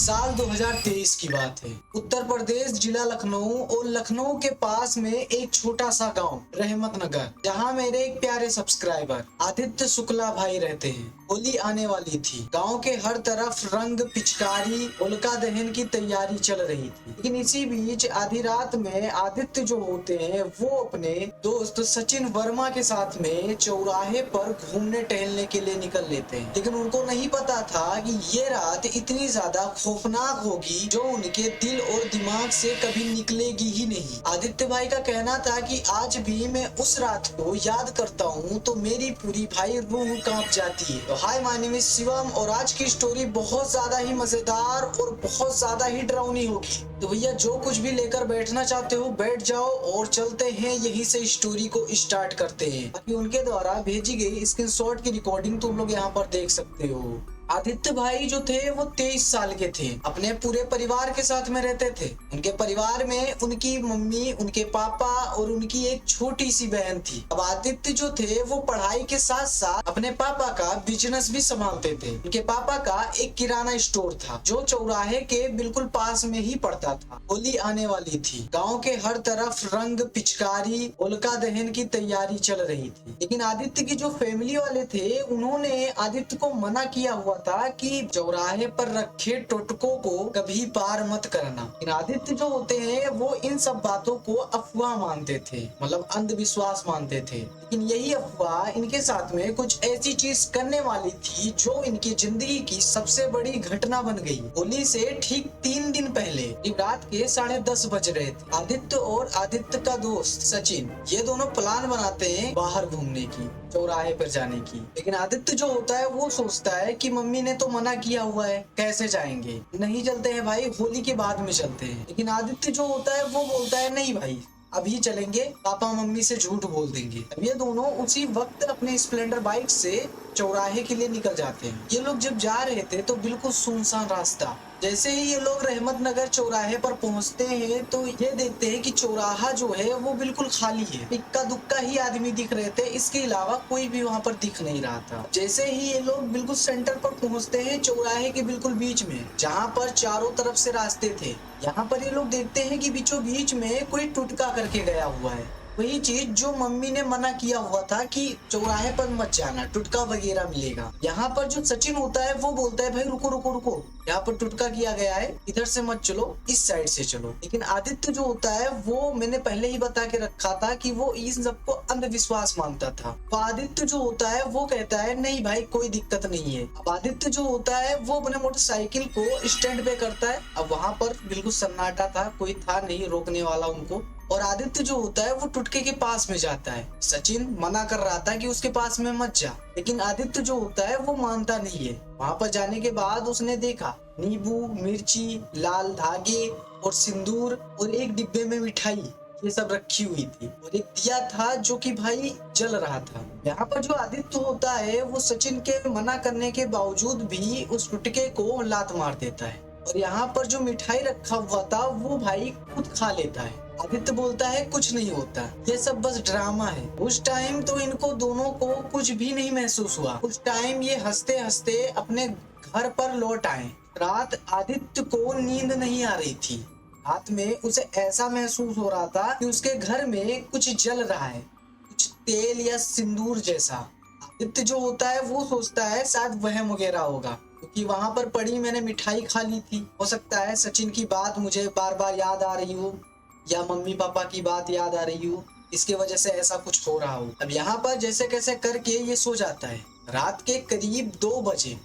साल 2023 की बात है। उत्तर प्रदेश जिला लखनऊ और लखनऊ के पास में एक छोटा सा गांव रहमत नगर, जहां मेरे एक प्यारे सब्सक्राइबर आदित्य शुक्ला भाई रहते हैं। होली आने वाली थी। गांव के हर तरफ रंग, पिचकारी, होलिका दहन की तैयारी चल रही थी। लेकिन इसी बीच आधी रात में आदित्य जो होते हैं वो अपने दोस्त सचिन वर्मा के साथ में चौराहे पर घूमने टहलने के लिए निकल लेते हैं। लेकिन उनको नहीं पता था कि ये रात इतनी ज्यादा खौफनाक होगी जो उनके दिल और दिमाग से कभी निकलेगी ही नहीं। आदित्य भाई का कहना था कि आज भी मैं उस रात को याद करता हूँ तो मेरी पूरी भाई रूह कांप जाती है। तो हाय, माय नेम इज शिवम और आज की स्टोरी बहुत ज्यादा ही मजेदार और बहुत ज्यादा ही डरावनी होगी। तो भैया जो कुछ भी लेकर बैठना चाहते हो बैठ जाओ और चलते हैं यहीं से स्टोरी को स्टार्ट करते हैं। अभी उनके द्वारा भेजी गई स्क्रीनशॉट की रिकॉर्डिंग तुम लोग यहाँ पर देख सकते हो। आदित्य भाई जो थे वो 23 साल के थे। अपने पूरे परिवार के साथ में रहते थे। उनके परिवार में उनकी मम्मी, उनके पापा और उनकी एक छोटी सी बहन थी। अब आदित्य जो थे वो पढ़ाई के साथ साथ अपने पापा का बिजनेस भी संभालते थे। उनके पापा का एक किराना स्टोर था जो चौराहे के बिल्कुल पास में ही पड़ता था। होली आने वाली थी। गाँव के हर तरफ रंग, पिचकारी, होलिका दहन की तैयारी चल रही थी। लेकिन आदित्य की जो फैमिली वाले थे उन्होंने आदित्य को मना किया हुआ था कि चौराहे पर रखे टोटकों को कभी पार मत करना। लेकिन आदित्य जो होते हैं वो इन सब बातों को अफवाह मानते थे, मतलब अंधविश्वास मानते थे। लेकिन यही अफवाह इनके साथ में कुछ ऐसी चीज करने वाली थी जो इनकी जिंदगी की सबसे बड़ी घटना बन गई। होली से ठीक 3 दिन पहले रात के 10:30 बज रहे थे। आदित्य और आदित्य का दोस्त सचिन ये दोनों प्लान बनाते हैं बाहर घूमने की, चौराहे पर जाने की। लेकिन आदित्य जो होता है वो सोचता है कि मम्मी ने तो मना किया हुआ है, कैसे जाएंगे, नहीं चलते हैं भाई, होली के बाद में चलते हैं। लेकिन आदित्य जो होता है वो बोलता है नहीं भाई, अभी चलेंगे, पापा मम्मी से झूठ बोल देंगे। अब ये दोनों उसी वक्त अपने स्प्लेंडर बाइक से चौराहे के लिए निकल जाते हैं। ये लोग जब जा रहे थे तो बिल्कुल सुनसान रास्ता। जैसे ही ये लोग रहमत नगर चौराहे पर पहुंचते हैं तो ये देखते हैं कि चौराहा जो है वो बिल्कुल खाली है। इक्का दुक्का ही आदमी दिख रहे थे, इसके अलावा कोई भी वहां पर दिख नहीं रहा था। जैसे ही ये लोग बिल्कुल सेंटर पर पहुंचते हैं, चौराहे के बिल्कुल बीच में, जहाँ पर चारों तरफ से रास्ते थे, यहाँ पर ये लोग देखते हैं कि बीचों बीच में कोई टुटका करके गया हुआ है। वही चीज जो मम्मी ने मना किया हुआ था कि चौराहे पर मत जाना, टुटका वगैरह मिलेगा। यहाँ पर जो सचिन होता है वो बोलता है भाई रुको रुको रुको, यहाँ पर टुटका किया गया है, इधर से मत चलो, इस साइड से चलो। लेकिन आदित्य जो होता है वो मैंने पहले ही बता के रखा था कि वो इन सबको अंधविश्वास मानता था। तो आदित्य जो होता है वो कहता है नहीं भाई कोई दिक्कत नहीं है। अब आदित्य जो होता है वो अपने मोटरसाइकिल को स्टैंड पे करता है। अब वहां पर बिल्कुल सन्नाटा था, कोई था नहीं रोकने वाला उनको। और आदित्य जो होता है वो टुटके के पास में जाता है। सचिन मना कर रहा था कि उसके पास में मत जा, लेकिन आदित्य जो होता है वो मानता नहीं है। वहां पर जाने के बाद उसने देखा नींबू, मिर्ची, लाल धागे और सिंदूर और एक डिब्बे में मिठाई ये सब रखी हुई थी और एक दिया था जो कि भाई जल रहा था। यहाँ पर जो आदित्य होता है वो सचिन के मना करने के बावजूद भी उस टुटके को लात मार देता है और यहाँ पर जो मिठाई रखा हुआ था वो भाई खुद खा लेता है। आदित्य बोलता है कुछ नहीं होता, ये सब बस ड्रामा है। उस टाइम तो इनको दोनों को कुछ भी नहीं महसूस हुआ। उस टाइम ये हंसते हंसते अपने घर पर लौट आए। रात आदित्य को नींद नहीं आ रही थी। रात में उसे ऐसा महसूस हो रहा था कि उसके घर में कुछ जल रहा है, कुछ तेल या सिंदूर जैसा। आदित्य जो होता है वो सोचता है शायद वहम वगैरह होगा, क्योंकि वहां पर पड़ी मैंने मिठाई खा ली थी। हो सकता है सचिन की बात मुझे बार बार याद आ रही हो या मम्मी पापा की बात याद आ रही हो, इसके वजह से ऐसा कुछ हो रहा हो। अब यहाँ पर जैसे कैसे करके ये सो जाता है। रात के करीब 2 बजे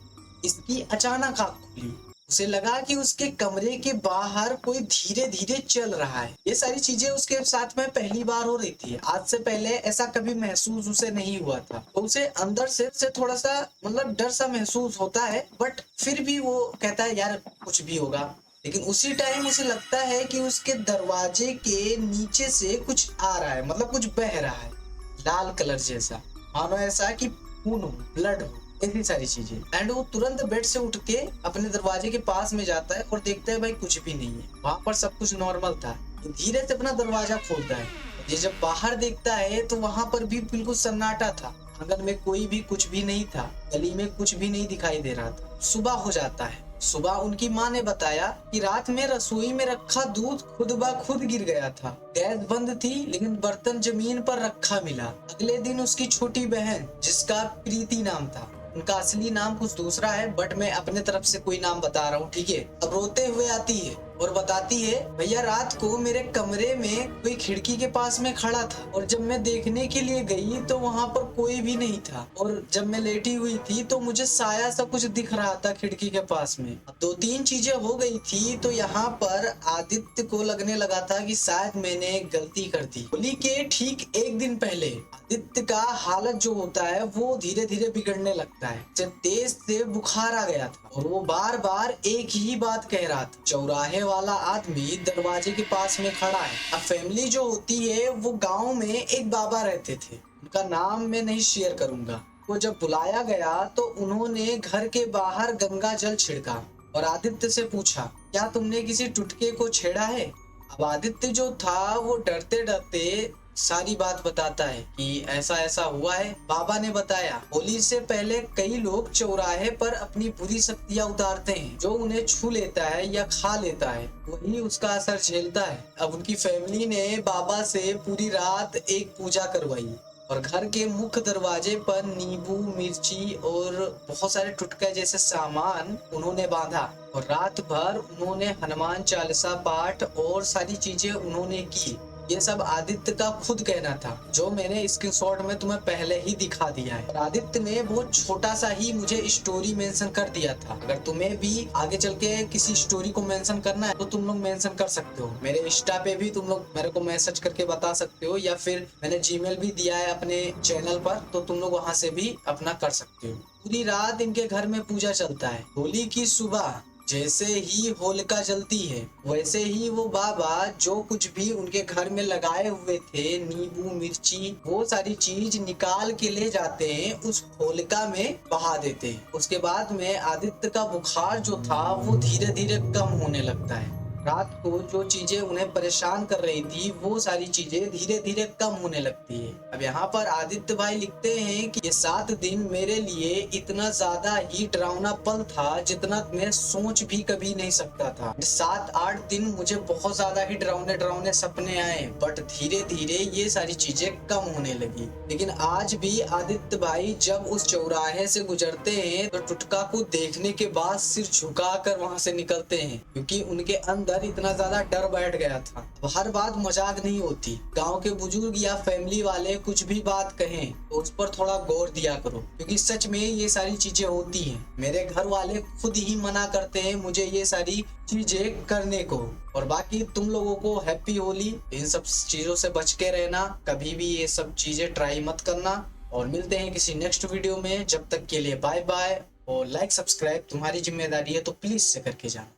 इसकी अचानक आंख खुली। उसे लगा कि उसके कमरे के बाहर कोई धीरे धीरे चल रहा है। ये सारी चीजें उसके साथ में पहली बार हो रही थी। आज से पहले ऐसा कभी महसूस उसे नहीं हुआ था। तो उसे अंदर से थोड़ा सा मतलब डर सा महसूस होता है, बट फिर भी वो कहता है यार कुछ भी होगा। लेकिन उसी टाइम उसे लगता है कि उसके दरवाजे के नीचे से कुछ आ रहा है, मतलब कुछ बह रहा है लाल कलर जैसा, मानो ऐसा कि खून हो, ब्लड हो, ऐसी सारी चीजें। एंड वो तुरंत बेड से उठ के अपने दरवाजे के पास में जाता है और देखता है भाई कुछ भी नहीं है, वहां पर सब कुछ नॉर्मल था। धीरे से अपना दरवाजा खोलता है। ये जब बाहर देखता है तो वहां पर भी बिल्कुल सन्नाटा था। आंगन में कोई भी कुछ भी नहीं था, गली में कुछ भी नहीं दिखाई दे रहा था। सुबह हो जाता है। सुबह उनकी माँ ने बताया कि रात में रसोई में रखा दूध खुद ब खुद गिर गया था। गैस बंद थी लेकिन बर्तन जमीन पर रखा मिला। अगले दिन उसकी छोटी बहन, जिसका प्रीति नाम था, उनका असली नाम कुछ दूसरा है बट मैं अपने तरफ से कोई नाम बता रहा हूँ, ठीक है। अब रोते हुए आती है और बताती है, भैया रात को मेरे कमरे में कोई खिड़की के पास में खड़ा था और जब मैं देखने के लिए गई तो वहां पर कोई भी नहीं था और जब मैं लेटी हुई थी तो मुझे साया सा कुछ दिख रहा था खिड़की के पास में। अब 2-3 चीजें हो गई थी तो यहाँ पर आदित्य को लगने लगा था कि शायद मैंने गलती कर दी। होली के ठीक एक दिन पहले आदित्य का हालत जो होता है वो धीरे धीरे बिगड़ने लगता है। जब तेज से बुखार आ गया था और वो बार बार एक ही बात कह रहा था, चौराहे वाला आदमी दरवाजे के पास में खड़ा है। अब फैमिली जो होती है वो गांव में एक बाबा रहते थे, उनका नाम मैं नहीं शेयर करूंगा। वो जब बुलाया गया तो उन्होंने घर के बाहर गंगा जल छिड़का और आदित्य से पूछा, क्या तुमने किसी टुटके को छेड़ा है? अब आदित्य जो था वो डरते डरते सारी बात बताता है कि ऐसा ऐसा हुआ है। बाबा ने बताया, होली से पहले कई लोग चौराहे पर अपनी बुरी शक्तियां उतारते हैं। जो उन्हें छू लेता है या खा लेता है वही उसका असर झेलता है। अब उनकी फैमिली ने बाबा से पूरी रात एक पूजा करवाई और घर के मुख्य दरवाजे पर नींबू, मिर्ची और बहुत सारे टुटके जैसे सामान उन्होंने बांधा और रात भर उन्होंने हनुमान चालीसा पाठ और सारी चीजें उन्होंने की। ये सब आदित्य का खुद कहना था, जो मैंने स्क्रीनशॉट में तुम्हें पहले ही दिखा दिया है। और आदित्य ने बहुत छोटा सा ही मुझे स्टोरी मेंशन कर दिया था। अगर तुम्हें भी आगे चल के किसी स्टोरी को मेंशन करना है तो तुम लोग मेंशन कर सकते हो। मेरे इंस्टा पे भी तुम लोग मेरे को मैसेज करके बता सकते हो या फिर मैंने जीमेल भी दिया है अपने चैनल पर, तो तुम लोग वहां से भी अपना कर सकते हो। पूरी रात इनके घर में पूजा चलता है। होली की सुबह जैसे ही होलिका जलती है वैसे ही वो बाबा जो कुछ भी उनके घर में लगाए हुए थे, नींबू, मिर्ची, वो सारी चीज निकाल के ले जाते हैं, उस होलिका में बहा देते हैं। उसके बाद में आदित्य का बुखार जो था वो धीरे धीरे कम होने लगता है। रात को जो चीजें उन्हें परेशान कर रही थी वो सारी चीजें धीरे धीरे कम होने लगती है। अब यहाँ पर आदित्य भाई लिखते हैं कि ये 7 दिन मेरे लिए इतना ज्यादा ही डरावना पल था जितना मैं सोच भी कभी नहीं सकता था। 7-8 दिन मुझे बहुत ज्यादा ही डरावने डरावने सपने आए बट धीरे धीरे ये सारी चीजें कम होने लगी। लेकिन आज भी आदित्य भाई जब उस चौराहे से गुजरते हैं तो टुटका को देखने के बाद सिर झुकाकर वहां से निकलते हैं, क्योंकि उनके अंदर इतना ज्यादा डर बैठ गया था। अब हर बात मजाक नहीं होती। गांव के बुजुर्ग या फैमिली वाले कुछ भी बात कहें तो उस पर थोड़ा गौर दिया करो, क्योंकि सच में ये सारी चीजें होती हैं। मेरे घर वाले खुद ही मना करते हैं मुझे ये सारी चीजें करने को। और बाकी तुम लोगों को हैप्पी होली। इन सब चीजों से बच के रहना, कभी भी ये सब चीजें ट्राई मत करना। और मिलते हैं किसी नेक्स्ट वीडियो में, जब तक के लिए बाय बाय। और लाइक सब्सक्राइब तुम्हारी जिम्मेदारी है तो प्लीज से करके जाना।